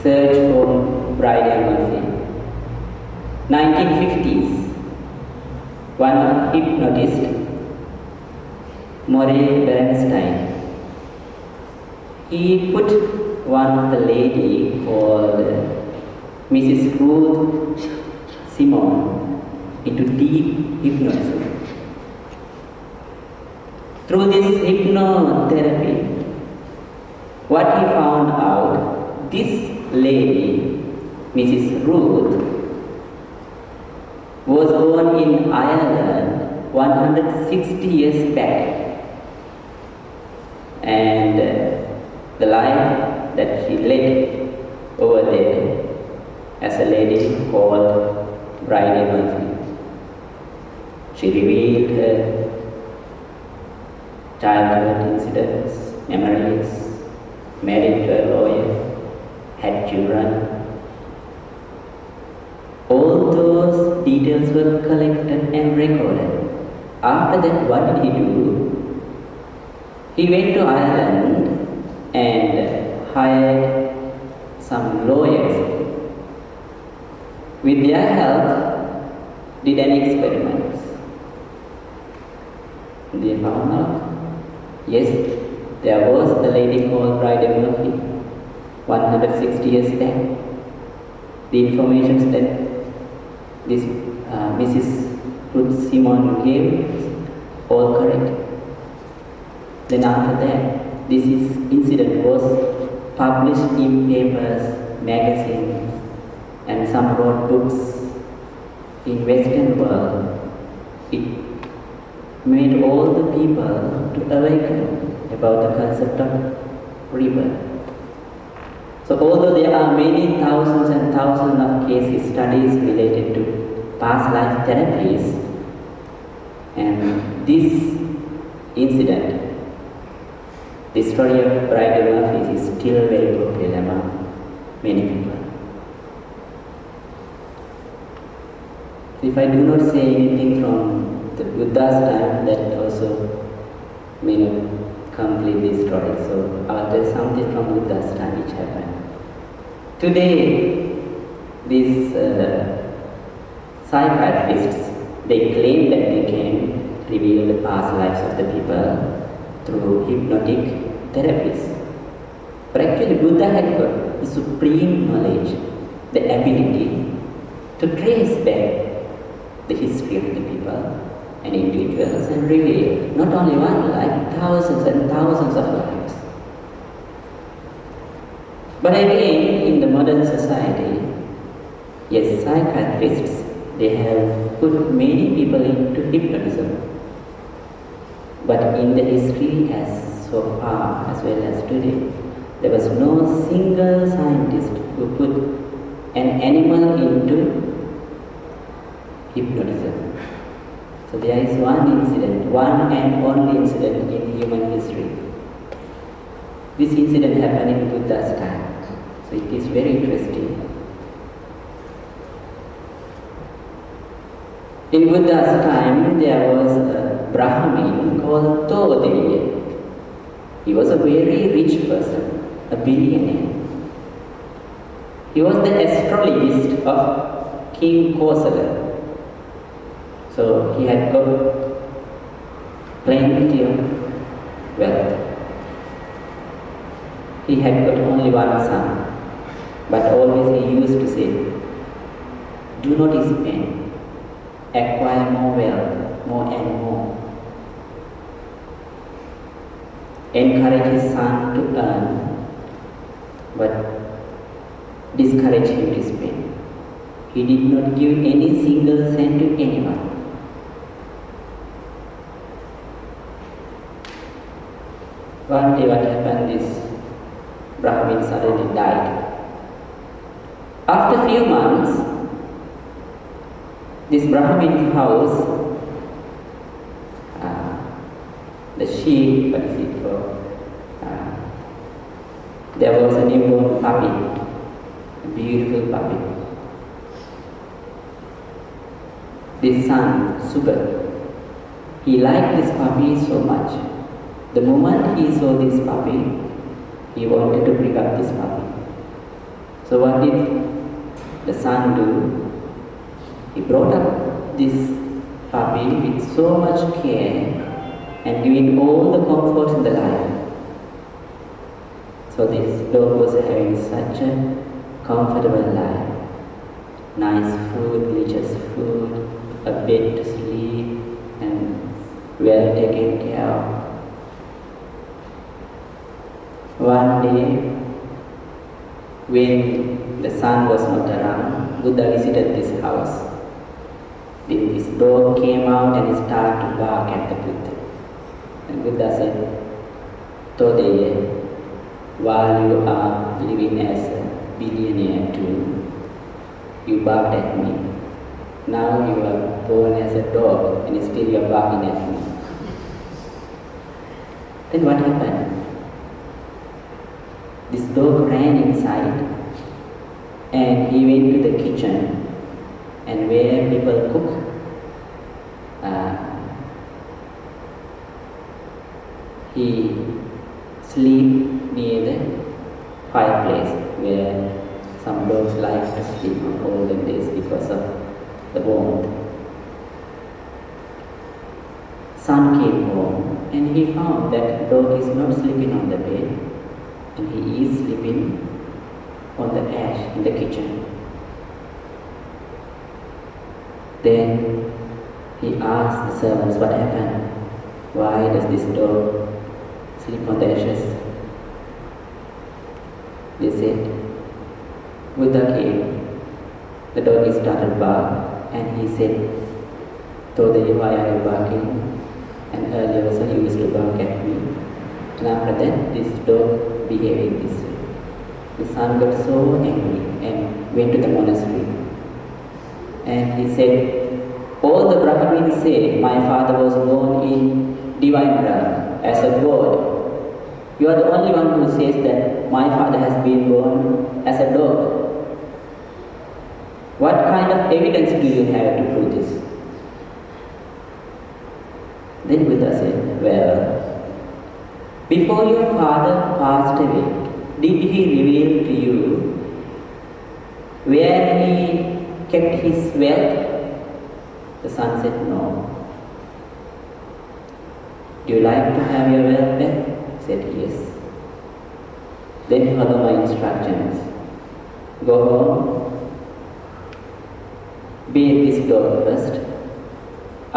Search for Bridal Murphy. 1950s. One hypnotist, Murray Bernstein, he put one lady called Mrs. Ruth Simon into deep hypnotism. Through this hypnotherapy, what he found out, this lady, Mrs. Ruth, was born in Ireland 160 years back, and the life that she led over there as a lady called Bridal Murphy. She revealed her childhood incidents, memories, married to a lawyer, had children. All those details were collected and recorded. After that, what did he do? He went to Ireland and hired some lawyers. With their help, did an experiment. They found out, yes, there was a lady called Bridal Murphy 160 years back. The information that this Mrs. Ruth Simon gave all correct. Then after that, this incident was published in papers, magazines, and some wrote books in Western world. It made all the people to awaken about the concept of rebirth. So although there are many thousands and thousands of cases, studies related to past life therapies, and this incident, the story of Bridal Murphy, is still very popular among many people. If I do not say anything from the Buddha's time, that also may not complete this story. So I'll tell something from Buddha's time which happened. Today, these psychiatrists, they claim that they can reveal the past lives of the people through hypnotic therapies. But actually, Buddha had got the supreme knowledge, the ability to trace back the history of the people and individuals and reveal not only one life, thousands and thousands of lives. But again, in the modern society, yes, psychiatrists, they have put many people into hypnotism. But in the history as so far as well as today, there was no single scientist who put an animal into hypnotism. So there is one incident, one and only incident in human history. This incident happened in Buddha's time. So it is very interesting. In Buddha's time, there was a Brahmin called Todeya. He was a very rich person, a billionaire. He was the astrologist of King Kosala. So he had got plenty of wealth. He had got only one son, but always he used to say, do not spend, acquire more wealth, more and more. Encourage his son to earn, but discourage him to spend. He did not give any single cent to anyone. One day what happened is Brahmin suddenly died. After a few months, this Brahmin house, the sheep, what is it called? There was a newborn puppy, a beautiful puppy. This son, Sugar, he liked this puppy so much. The moment he saw this puppy, he wanted to pick up this puppy. So what did the son do? He brought up this puppy with so much care and giving all the comforts in the life. So this dog was having such a comfortable life. Nice food, delicious food, a bed to sleep, and well taken care of. One day, when the son was not around, Buddha visited this house. Then this dog came out and started to bark at the Buddha. And Buddha said, "Today, while you are living as a billionaire too, you barked at me. Now you are born as a dog and still you are barking at me." Then what happened? This dog ran inside and he went to the kitchen and where people cook. He sleep near the fireplace where some dogs like to sleep on olden days because of the warmth. Son came home and he found that the dog is not sleeping on the bed and he is sleeping on the ash in the kitchen. Then he asked the servants what happened. Why does this dog sleep on the ashes? They said, Buddha came, the dog started bark and he said, "Today why are you barking? And earlier also you used to bark at me." And after that this dog behaving this way. The son got so angry and went to the monastery. And he said, "All the Brahmins say my father was born in divine realm as a god. You are the only one who says that my father has been born as a dog. What kind of evidence do you have to prove this?" Then Buddha said, "Well, before your father passed away, did he reveal to you where he kept his wealth?" The son said, "No." "Do you like to have your wealth back?" He said, "Yes." "Then follow my instructions. Go home, bathe this dog first.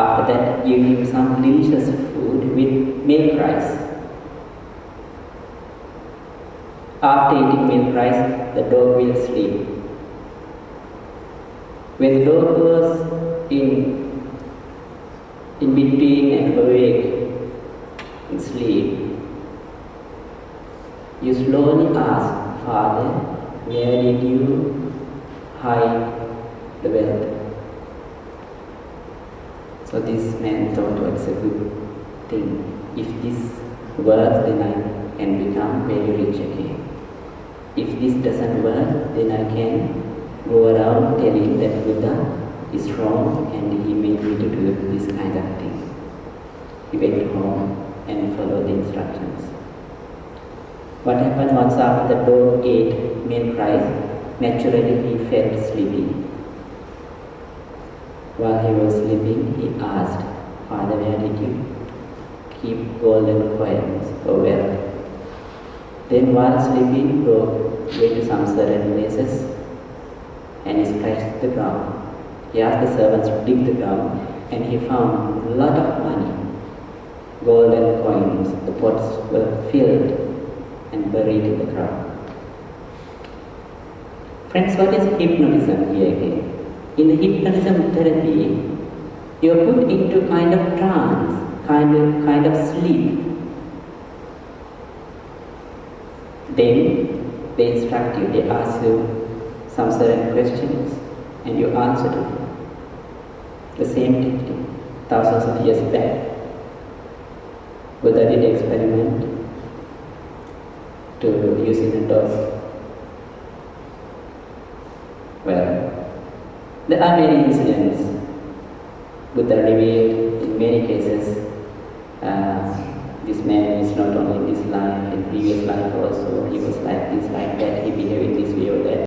After that, give him some delicious food with milk rice. After eating milk rice, the dog will sleep. When the dog was in between and awake in sleep, you slowly ask, 'Father, where did you hide the wealth?'" So this man thought, "What's a good thing? If this works, then I can become very rich again. If this doesn't work, then I can go around telling that Buddha is wrong and he made me to do this kind of thing." He went home and followed the instructions. What happened once after the dog ate milk rice, naturally he felt sleepy. While he was sleeping, he asked, "Father, where did you keep golden coins or wealth?" Then while sleeping, dog went to some certain places and he scratched the ground. He asked the servants to dig the ground and he found a lot of money, golden coins. The pots were filled and buried in the ground. Friends, what is hypnotism here again? In the hypnotism therapy, you are put into kind of trance, kind of sleep. Then they instruct you, they ask you some certain questions and you answer them. The same technique, thousands of years back. Buddha did experiment to use it in dogs. Well, there are many incidents Buddha revealed in many cases. This man is not only in this life, in previous life also, he was like this, like that, he behaved in this way or that.